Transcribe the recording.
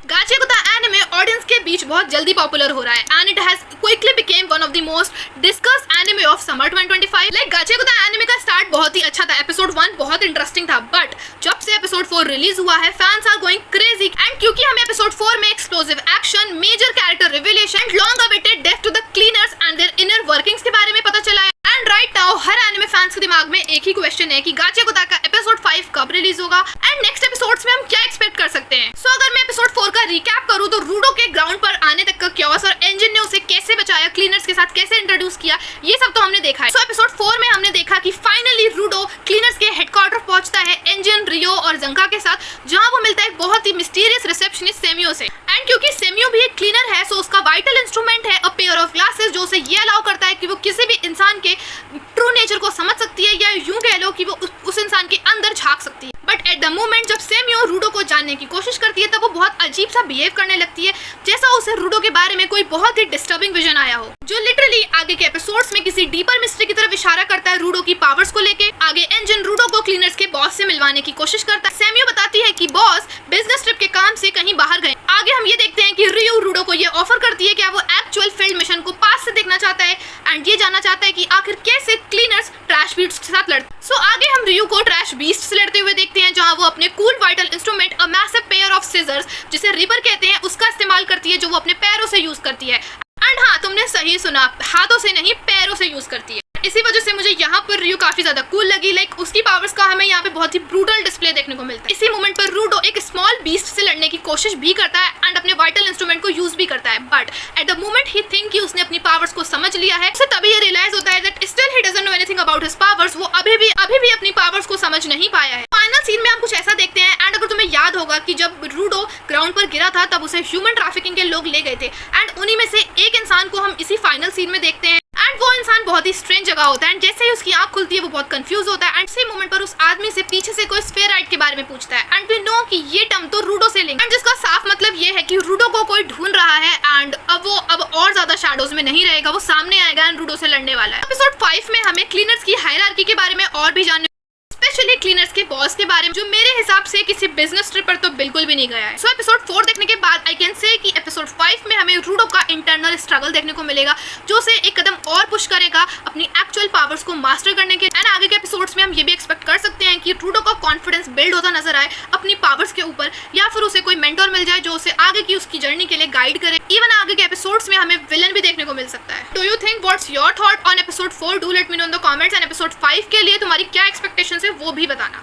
गाचेगुदा anime audience के बीच बहुत जल्दी पॉपुलर हो रहा है and it has quickly became one of the most discussed anime of summer 2025। Like गाचेगुदा एनिमे का स्टार्ट बहुत ही अच्छा था, एपिसोड 1 बहुत इंटरेस्टिंग था, बट जब से एपिसोड 4 रिलीज हुआ है fans are going crazy and क्योंकि हमें एपिसोड 4 में explosive action, major character revelation and long awaited death to the cleaners and their inner workings के बारे में पता चला है। एंड राइट नाउ हर एनिमे फैंस के दिमाग में एक ही क्वेश्चन है कि गाचेगुदा का एपिसोड 5 कब रिलीज होगा एंड नेक्स्ट एपिसोड्स में हम क्या एक्सपेक्ट कर सकते हैं। सो अगर मैं एपिसोड 4 का रिकैप करूं तो रूडो के ग्राउंड पर आने तक का क्योस और एंजिन ने उसे कैसे बचाया, क्लीनर्स के साथ कैसे इंट्रोड्यूस किया, ये सब तो हमने देखा है। सो एपिसोड 4 में हमने देखा कि फाइनली रूडो क्लीनर्स के हेडक्वार्टर पहुंचता है एंजिन, रियो और जंका के साथ, जहां वो मिलता है एक बहुत ही मिस्टीरियस रिसेप्शनिस्ट सेमियो से। एंड क्योंकि सेमियो भी एक क्लीनर है सो उसका वाइटल इंस्ट्रूमेंट है अ पेयर ऑफ ग्लासेस, जो उसे ये अलाउ करता है कि वो किसी भी इंसान के ट्रू नेचर को समझ सकती है या यूं कह लो कि वो उस इंसान के अंदर झांक सकती है। बट एट द मोमेंट जब सेमियो रूडो को जानने की कोशिश करती है तब वो बहुत अजीब सा बिहेव करने लगती है, जैसा उसे रूडो के बारे में कोई बहुत ही डिस्टर्बिंग विजन आया हो, जो लिटरली आगे के एपिसोड्स में किसी डीपर मिस्ट्री की तरफ इशारा करता है रूडो की पावर्स को लेके। आगे एंजिन रूडो को क्लीनर्स के बॉस से मिलवाने की कोशिश करता है। सेमियो बताती है कि बॉस बिजनेस ट्रिप के काम से कहीं बाहर गए। आगे हम ये देखते हैं कि रियो रूडो को ये ऑफर करती है कि वो एक्चुअल फील्ड मिशन को पास से देखना चाहता है एंड ये जानना चाहता है कि आखिर कैसे क्लीनर्स ट्रैश बीस्ट के साथ लड़ते। सो आगे हम रियो को ट्रैश बीस्ट से लड़ते हुए देखते हैं, जहां वो अपने cool vital instrument a massive pair of scissors, जिसे रिबर कहते हैं, उसका इस्तेमाल करती है, जो वो अपने पैरों से यूज करती है। एंड हाँ, तुमने सही सुना, हाथों से नहीं पैरों से यूज करती है। इसी वजह से मुझे यहाँ पर रियो काफी ज्यादा कूल लगी। लाइक उसकी पावर्स का हमें यहाँ पे बहुत ही ब्रूटल डिस्प्ले देखने को मिलता है। इसी मोमेंट पर रूडो एक स्मॉल बीस्ट से लड़ने की कोशिश भी करता है एंड अपने वाइटल इंस्ट्रूमेंट को यूज भी करता है, but at the moment he think कि उसने अपनी पावर्स को समझ लिया है, उसे तभी ये रियलाइज होता है that still he doesn't know anything about his powers. वो अभी भी अपनी पावर्स को समझ नहीं पाया है। फाइनल सीन में हम कुछ ऐसा देखते हैं एंड अगर तुम्हें याद होगा कि जब रूडो ग्राउंड पर गिरा था तब उसे ह्यूमन ट्रैफिकिंग के लोग ले गए थे एंड उन्हीं में से एक इंसान को हम इसी फाइनल सीन में देखते हैं एंड वो इंसान बहुत ही स्ट्रेंज जगह होता है एंड जैसे ही उसकी आंख खुलती है वो बहुत कंफ्यूज होता है एंड इसी मोमेंट पर उस आदमी से पीछे से कोई स्फेराइट के बारे में पूछता है एंड वी नो कि ये टर्म तो रूडो से लिंक एंड जिसका साफ मतलब ये है कि रूडो को कोई ढूंढ रहा है एंड अब और ज्यादा शैडोज में नहीं रहेगा, वो सामने आएगा एंड रूडो से लड़ने वाला है। एपिसोड 5 में हमें क्लीनर्स की हायरार्की के बारे में और भी जानने, स्पेशली क्लीनर्स के बॉस के बारे में, जो मेरे हिसाब से किसी बिजनेस ट्रिप पर तो बिल्कुल भी नहीं गया है। सो एपिसोड 4 देखने के बाद आई कैन से कि एपिसोड 5 में हमें रूडो का इंटरनल स्ट्रगल देखने को मिलेगा, जो उसे एक कदम और पुश करेगा अपनी एक्चुअल पावर्स को मास्टर करने के। एंड आगे के एपिसोड्स में हम ये भी एक्सपेक्ट कर सकते हैं कि रूडो का कॉन्फिडेंस बिल्ड होता नजर आए अपनी पावर्स के ऊपर, या फिर उसे कोई मेंटोर मिल जाए जो उसे आगे की उसकी जर्नी के लिए गाइड करे। इवन आगे के एपिसोड्स में हमें विलन भी देखने को मिल सकता है। Do you think what's your thought on episode 4? Do let me know in the comments and episode 5 के लिए तुम्हारी क्या एक्सपेक्टेशंस है वो भी बताना।